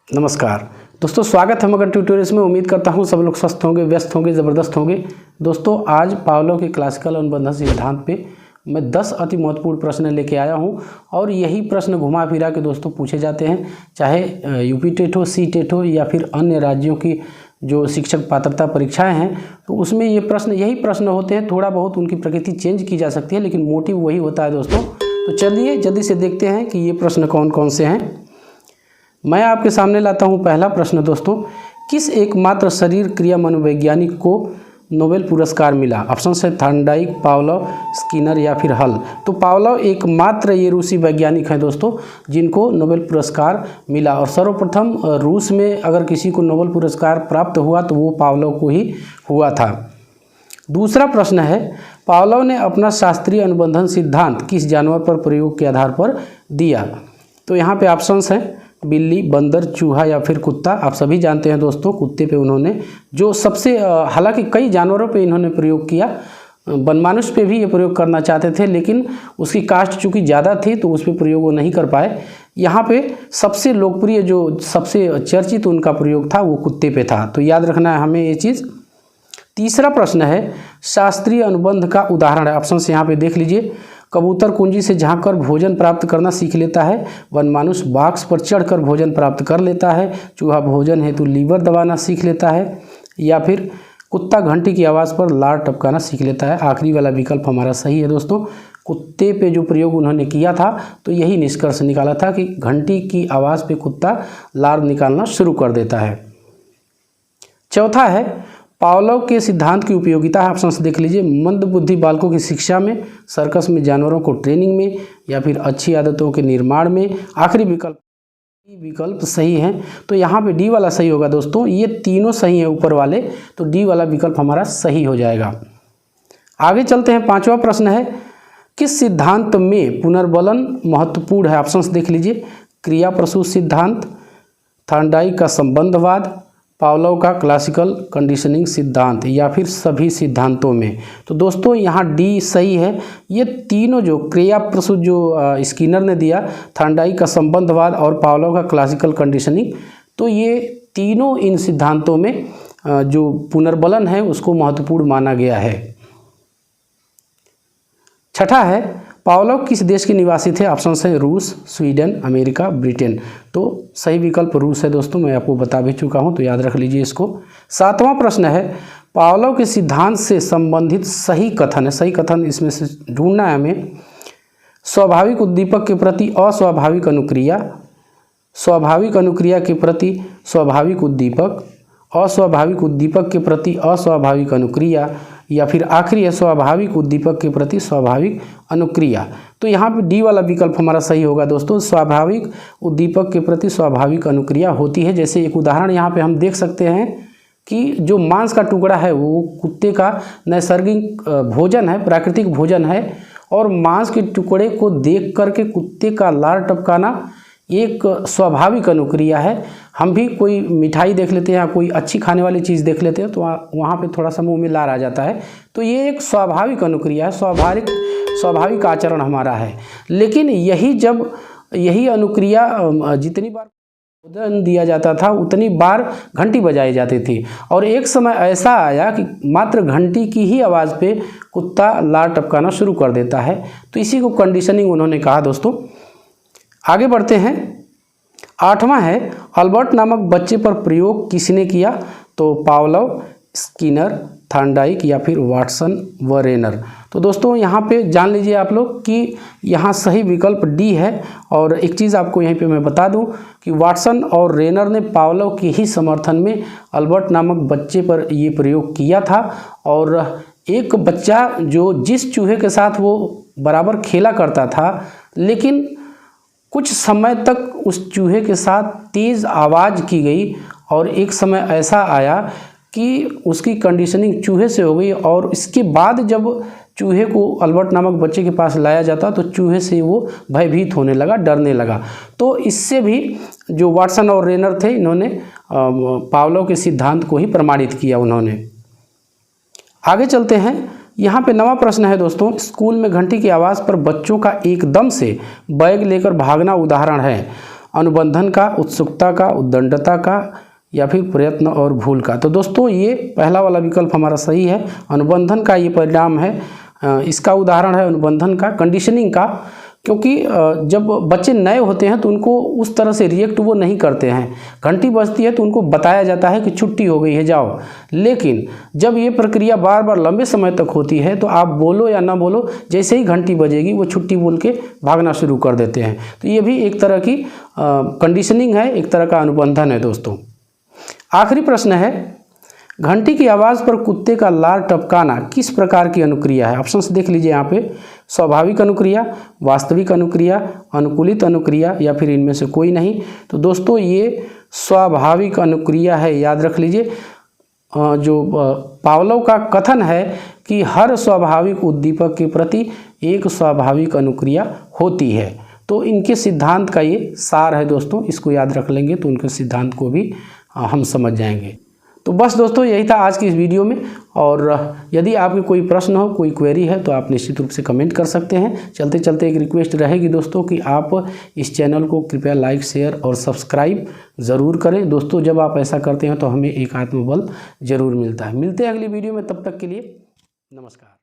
नमस्कार दोस्तों, स्वागत है मगन ट्यूटोरियल्स में। उम्मीद करता हूँ सब लोग स्वस्थ होंगे, व्यस्त होंगे, ज़बरदस्त होंगे। दोस्तों, आज पावलोव के क्लासिकल अनुबंधन सिद्धांत पे मैं 10 अति महत्वपूर्ण प्रश्न लेके आया हूँ और यही प्रश्न घुमा फिरा के दोस्तों पूछे जाते हैं, चाहे यूपी टेट हो, सी टेट हो या फिर अन्य राज्यों की जो शिक्षक पात्रता परीक्षाएं हैं, तो उसमें यही प्रश्न होते हैं। थोड़ा बहुत उनकी प्रकृति चेंज की जा सकती है, लेकिन मोटिव वही होता है दोस्तों। तो चलिए जल्दी से देखते हैं कि ये प्रश्न कौन कौन से हैं। मैं आपके सामने लाता हूं पहला प्रश्न दोस्तों, किस एकमात्र शरीर क्रिया मनोवैज्ञानिक को नोबेल पुरस्कार मिला? ऑप्शन है थॉर्नडाइक, पावलोव, स्किनर या फिर हल। तो पावलोव एकमात्र ये रूसी वैज्ञानिक हैं दोस्तों जिनको नोबेल पुरस्कार मिला, और सर्वप्रथम रूस में अगर किसी को नोबेल पुरस्कार प्राप्त हुआ तो वो पावलोव को ही हुआ था। दूसरा प्रश्न है, पावलोव ने अपना शास्त्रीय अनुबंधन सिद्धांत किस जानवर पर प्रयोग के आधार पर दिया? तो यहाँ पे ऑप्शंस हैं बिल्ली, बंदर, चूहा या फिर कुत्ता। आप सभी जानते हैं दोस्तों, कुत्ते पे उन्होंने जो सबसे हालांकि कई जानवरों पे इन्होंने प्रयोग किया, वनमानुष पे भी ये प्रयोग करना चाहते थे, लेकिन उसकी कास्ट चूँकि ज़्यादा थी तो उस पर प्रयोग वो नहीं कर पाए। यहाँ पे सबसे लोकप्रिय जो सबसे चर्चित उनका प्रयोग था वो कुत्ते पे था, तो याद रखना है हमें ये चीज़। तीसरा प्रश्न है, शास्त्रीय अनुबंध का उदाहरण है। ऑप्शन से यहाँ पे देख लीजिए। कबूतर कुंजी से झांककर भोजन प्राप्त करना सीख लेता है, वनमानुष बाक्स पर चढ़कर भोजन प्राप्त कर लेता है, चूहा भोजन हेतु लीवर दबाना सीख लेता है, या फिर कुत्ता घंटी की आवाज़ पर लार टपकाना सीख लेता है। आखिरी वाला विकल्प हमारा सही है दोस्तों। कुत्ते पे जो प्रयोग उन्होंने किया था तो यही निष्कर्ष निकाला था कि घंटी की आवाज़ पे कुत्ता लार निकालना शुरू कर देता है। चौथा है, पावलोव के सिद्धांत की उपयोगिता है। ऑप्शंस देख लीजिए। मंदबुद्धि बालकों की शिक्षा में, सर्कस में जानवरों को ट्रेनिंग में, या फिर अच्छी आदतों के निर्माण में। आखिरी विकल्प सही है, तो यहाँ पे डी वाला सही होगा दोस्तों। ये तीनों सही है ऊपर वाले, तो डी वाला विकल्प हमारा सही हो जाएगा। आगे चलते हैं। पांचवा प्रश्न है, किस सिद्धांत में पुनर्बलन महत्वपूर्ण है? ऑप्शंस देख लीजिए। क्रिया प्रसूत सिद्धांत, थॉर्नडाइक का संबंधवाद, पावलोव का क्लासिकल कंडीशनिंग सिद्धांत, या फिर सभी सिद्धांतों में। तो दोस्तों यहाँ डी सही है। ये तीनों जो क्रिया प्रसूत जो स्किनर ने दिया, थॉर्नडाइक का संबंधवाद और पावलोव का क्लासिकल कंडीशनिंग, तो ये तीनों इन सिद्धांतों में जो पुनर्बलन है उसको महत्वपूर्ण माना गया है। छठा है, पावलोव किस देश के निवासी थे? ऑप्शन है रूस, स्वीडन, अमेरिका, ब्रिटेन। तो सही विकल्प रूस है दोस्तों, मैं आपको बता भी चुका हूं, तो याद रख लीजिए इसको। सातवां प्रश्न है, पावलोव के सिद्धांत से संबंधित सही कथन है। सही कथन इसमें से ढूंढना है हमें। स्वाभाविक उद्दीपक के प्रति अस्वाभाविक अनुक्रिया, स्वाभाविक अनुक्रिया के प्रति स्वाभाविक उद्दीपक, अस्वाभाविक उद्दीपक के प्रति अस्वाभाविक अनुक्रिया, या फिर आखिरी है स्वाभाविक उद्दीपक के प्रति स्वाभाविक अनुक्रिया। तो यहाँ पे डी वाला विकल्प हमारा सही होगा दोस्तों। स्वाभाविक उद्दीपक के प्रति स्वाभाविक अनुक्रिया होती है। जैसे एक उदाहरण यहाँ पे हम देख सकते हैं कि जो मांस का टुकड़ा है वो कुत्ते का नैसर्गिक भोजन है, प्राकृतिक भोजन है, और मांस के टुकड़े को देख करके कुत्ते का लार टपकाना एक स्वाभाविक अनुक्रिया है। हम भी कोई मिठाई देख लेते हैं या कोई अच्छी खाने वाली चीज़ देख लेते हैं तो वहाँ पे थोड़ा सा मुंह में लार आ जाता है, तो ये एक स्वाभाविक अनुक्रिया है, स्वाभाविक आचरण हमारा है। लेकिन यही अनुक्रिया जितनी बार भोजन दिया जाता था उतनी बार घंटी बजाई जाती थी, और एक समय ऐसा आया कि मात्र घंटी की ही आवाज़ पे कुत्ता लार टपकाना शुरू कर देता है। तो इसी को कंडीशनिंग उन्होंने कहा दोस्तों। आगे बढ़ते हैं। आठवां है, अल्बर्ट नामक बच्चे पर प्रयोग किसने किया? तो पावलोव, स्किनर, थॉर्नडाइक या फिर वाटसन व रेनर। तो दोस्तों यहाँ पे जान लीजिए आप लोग कि यहाँ सही विकल्प डी है। और एक चीज़ आपको यहीं पे मैं बता दूं कि वाटसन और रेनर ने पावलोव के ही समर्थन में अल्बर्ट नामक बच्चे पर ये प्रयोग किया था। और एक बच्चा जो जिस चूहे के साथ वो बराबर खेला करता था, लेकिन कुछ समय तक उस चूहे के साथ तेज़ आवाज़ की गई, और एक समय ऐसा आया कि उसकी कंडीशनिंग चूहे से हो गई, और इसके बाद जब चूहे को अल्बर्ट नामक बच्चे के पास लाया जाता तो चूहे से वो भयभीत होने लगा, डरने लगा। तो इससे भी जो वाटसन और रेनर थे, इन्होंने पावलोव के सिद्धांत को ही प्रमाणित किया उन्होंने। आगे चलते हैं। यहाँ पे नवा प्रश्न है दोस्तों, स्कूल में घंटी की आवाज़ पर बच्चों का एकदम से बैग लेकर भागना उदाहरण है। अनुबंधन का, उत्सुकता का, उद्दंडता का, या फिर प्रयत्न और भूल का। तो दोस्तों ये पहला वाला विकल्प हमारा सही है, अनुबंधन का ये परिणाम है। इसका उदाहरण है अनुबंधन का, कंडीशनिंग का, क्योंकि जब बच्चे नए होते हैं तो उनको उस तरह से रिएक्ट वो नहीं करते हैं। घंटी बजती है तो उनको बताया जाता है कि छुट्टी हो गई है, जाओ। लेकिन जब ये प्रक्रिया बार बार लंबे समय तक होती है तो आप बोलो या ना बोलो, जैसे ही घंटी बजेगी वो छुट्टी बोल के भागना शुरू कर देते हैं। तो ये भी एक तरह की कंडीशनिंग है, एक तरह का अनुबंधन है दोस्तों। आखिरी प्रश्न है, घंटी की आवाज़ पर कुत्ते का लार टपकाना किस प्रकार की अनुक्रिया है? ऑप्शंस देख लीजिए यहाँ पे, स्वाभाविक अनुक्रिया, वास्तविक अनुक्रिया, अनुकूलित अनुक्रिया, या फिर इनमें से कोई नहीं। तो दोस्तों ये स्वाभाविक अनुक्रिया है, याद रख लीजिए। जो पावलोव का कथन है कि हर स्वाभाविक उद्दीपक के प्रति एक स्वाभाविक अनुक्रिया होती है। तो इनके सिद्धांत का ये सार है दोस्तों, इसको याद रख लेंगे तो उनके सिद्धांत को भी हम समझ जाएंगे। तो बस दोस्तों यही था आज की इस वीडियो में, और यदि आपके कोई प्रश्न हो, कोई क्वेरी है तो आप निश्चित रूप से कमेंट कर सकते हैं। चलते चलते एक रिक्वेस्ट रहेगी दोस्तों कि आप इस चैनल को कृपया लाइक, शेयर और सब्सक्राइब ज़रूर करें दोस्तों। जब आप ऐसा करते हैं तो हमें एक आत्मबल ज़रूर मिलता है। मिलते हैं अगली वीडियो में, तब तक के लिए नमस्कार।